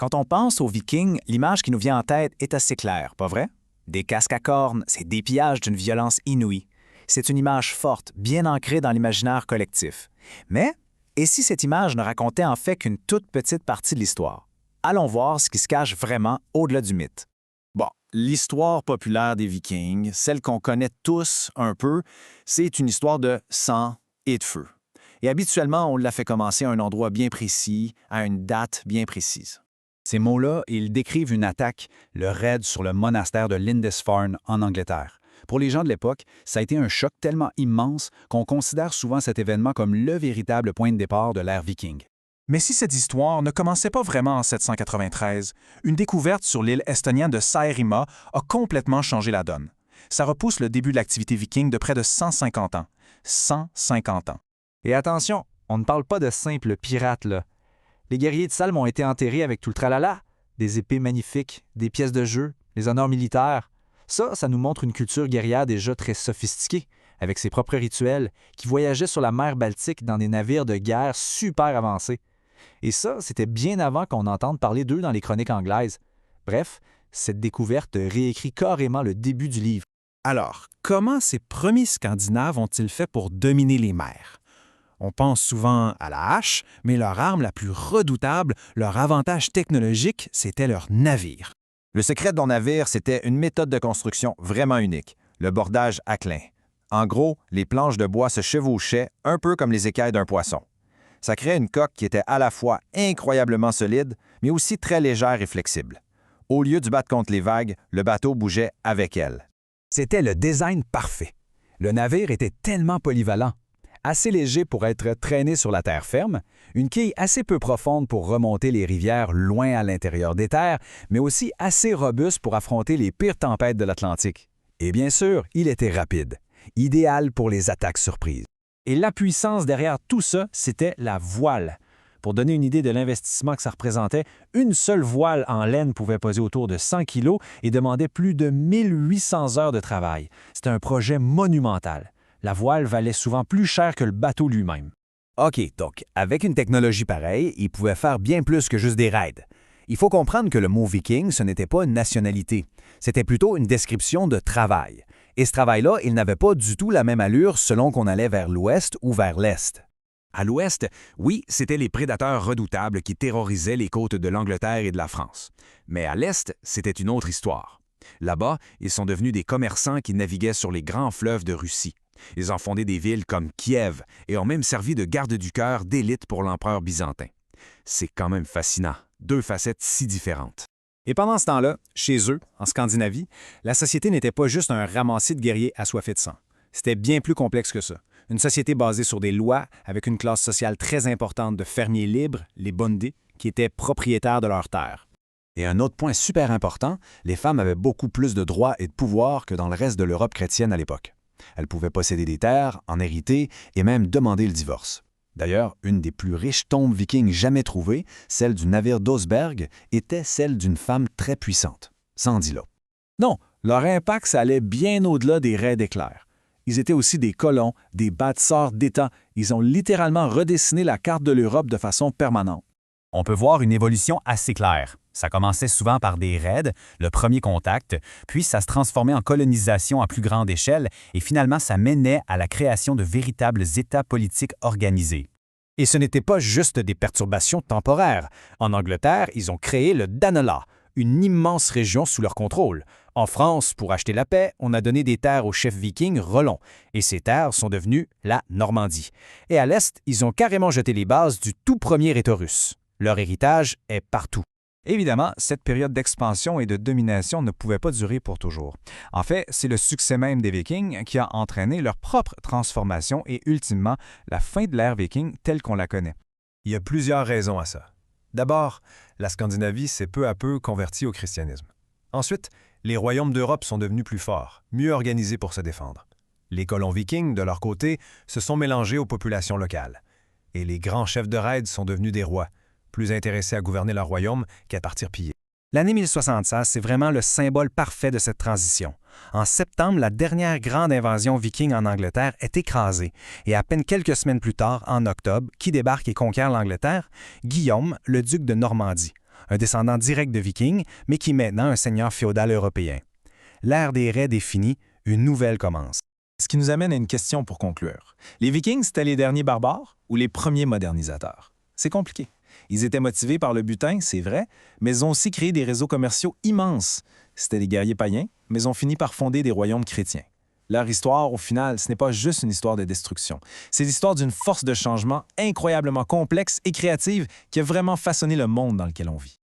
Quand on pense aux Vikings, l'image qui nous vient en tête est assez claire, pas vrai? Des casques à cornes, c'est des pillages d'une violence inouïe. C'est une image forte, bien ancrée dans l'imaginaire collectif. Mais, et si cette image ne racontait en fait qu'une toute petite partie de l'histoire? Allons voir ce qui se cache vraiment au-delà du mythe. Bon, l'histoire populaire des Vikings, celle qu'on connaît tous un peu, c'est une histoire de sang et de feu. Et habituellement, on la fait commencer à un endroit bien précis, à une date bien précise. Ces mots-là, ils décrivent une attaque, le raid sur le monastère de Lindisfarne en Angleterre. Pour les gens de l'époque, ça a été un choc tellement immense qu'on considère souvent cet événement comme le véritable point de départ de l'ère viking. Mais si cette histoire ne commençait pas vraiment en 793, une découverte sur l'île estonienne de Saaremaa a complètement changé la donne. Ça repousse le début de l'activité viking de près de 150 ans. 150 ans. Et attention, on ne parle pas de simples pirates, là. Les guerriers de Salm ont été enterrés avec tout le tralala, des épées magnifiques, des pièces de jeu, les honneurs militaires. Ça nous montre une culture guerrière déjà très sophistiquée, avec ses propres rituels, qui voyageaient sur la mer Baltique dans des navires de guerre super avancés. Et ça, c'était bien avant qu'on entende parler d'eux dans les chroniques anglaises. Bref, cette découverte réécrit carrément le début du livre. Alors, comment ces premiers Scandinaves ont-ils fait pour dominer les mers? On pense souvent à la hache, mais leur arme la plus redoutable, leur avantage technologique, c'était leur navire. Le secret de leur navire, c'était une méthode de construction vraiment unique, le bordage à clin. En gros, les planches de bois se chevauchaient un peu comme les écailles d'un poisson. Ça créait une coque qui était à la fois incroyablement solide, mais aussi très légère et flexible. Au lieu de battre contre les vagues, le bateau bougeait avec elles. C'était le design parfait. Le navire était tellement polyvalent. Assez léger pour être traîné sur la terre ferme, une quille assez peu profonde pour remonter les rivières loin à l'intérieur des terres, mais aussi assez robuste pour affronter les pires tempêtes de l'Atlantique. Et bien sûr, il était rapide, idéal pour les attaques surprises. Et la puissance derrière tout ça, c'était la voile. Pour donner une idée de l'investissement que ça représentait, une seule voile en laine pouvait peser autour de 100 kg et demandait plus de 1800 heures de travail. C'était un projet monumental. La voile valait souvent plus cher que le bateau lui-même. OK, donc, avec une technologie pareille, ils pouvaient faire bien plus que juste des raids. Il faut comprendre que le mot viking, ce n'était pas une nationalité. C'était plutôt une description de travail. Et ce travail-là, il n'avait pas du tout la même allure selon qu'on allait vers l'ouest ou vers l'est. À l'ouest, oui, c'étaient les prédateurs redoutables qui terrorisaient les côtes de l'Angleterre et de la France. Mais à l'est, c'était une autre histoire. Là-bas, ils sont devenus des commerçants qui naviguaient sur les grands fleuves de Russie. Ils ont fondé des villes comme Kiev et ont même servi de garde du cœur d'élite pour l'empereur byzantin. C'est quand même fascinant, deux facettes si différentes. Et pendant ce temps-là, chez eux, en Scandinavie, la société n'était pas juste un ramassis de guerriers assoiffés de sang. C'était bien plus complexe que ça. Une société basée sur des lois, avec une classe sociale très importante de fermiers libres, les bondés, qui étaient propriétaires de leurs terres. Et un autre point super important, les femmes avaient beaucoup plus de droits et de pouvoir que dans le reste de l'Europe chrétienne à l'époque. Elles pouvaient posséder des terres, en hériter et même demander le divorce. D'ailleurs, une des plus riches tombes vikings jamais trouvées, celle du navire d'Osberg, était celle d'une femme très puissante. Ça en dit là. Non, leur impact, ça allait bien au-delà des raids d'éclairs. Ils étaient aussi des colons, des bâtisseurs d'État. Ils ont littéralement redessiné la carte de l'Europe de façon permanente. On peut voir une évolution assez claire. Ça commençait souvent par des raids, le premier contact, puis ça se transformait en colonisation à plus grande échelle et finalement ça menait à la création de véritables États politiques organisés. Et ce n'était pas juste des perturbations temporaires. En Angleterre, ils ont créé le Danelaw, une immense région sous leur contrôle. En France, pour acheter la paix, on a donné des terres au chef viking Rollon, et ces terres sont devenues la Normandie. Et à l'Est, ils ont carrément jeté les bases du tout premier État russe. Leur héritage est partout. Évidemment, cette période d'expansion et de domination ne pouvait pas durer pour toujours. En fait, c'est le succès même des Vikings qui a entraîné leur propre transformation et ultimement la fin de l'ère viking telle qu'on la connaît. Il y a plusieurs raisons à ça. D'abord, la Scandinavie s'est peu à peu convertie au christianisme. Ensuite, les royaumes d'Europe sont devenus plus forts, mieux organisés pour se défendre. Les colons vikings, de leur côté, se sont mélangés aux populations locales. Et les grands chefs de raid sont devenus des rois, plus intéressés à gouverner leur royaume qu'à partir piller. L'année 1076, c'est vraiment le symbole parfait de cette transition. En septembre, la dernière grande invasion viking en Angleterre est écrasée, et à peine quelques semaines plus tard, en octobre, qui débarque et conquiert l'Angleterre? Guillaume, le duc de Normandie. un descendant direct de Vikings, mais qui est maintenant un seigneur féodal européen. L'ère des raids est finie, une nouvelle commence. Ce qui nous amène à une question pour conclure. Les Vikings, c'était les derniers barbares ou les premiers modernisateurs? C'est compliqué. Ils étaient motivés par le butin, c'est vrai, mais ils ont aussi créé des réseaux commerciaux immenses. C'était des guerriers païens, mais ils ont fini par fonder des royaumes chrétiens. Leur histoire, au final, ce n'est pas juste une histoire de destruction. C'est l'histoire d'une force de changement incroyablement complexe et créative qui a vraiment façonné le monde dans lequel on vit.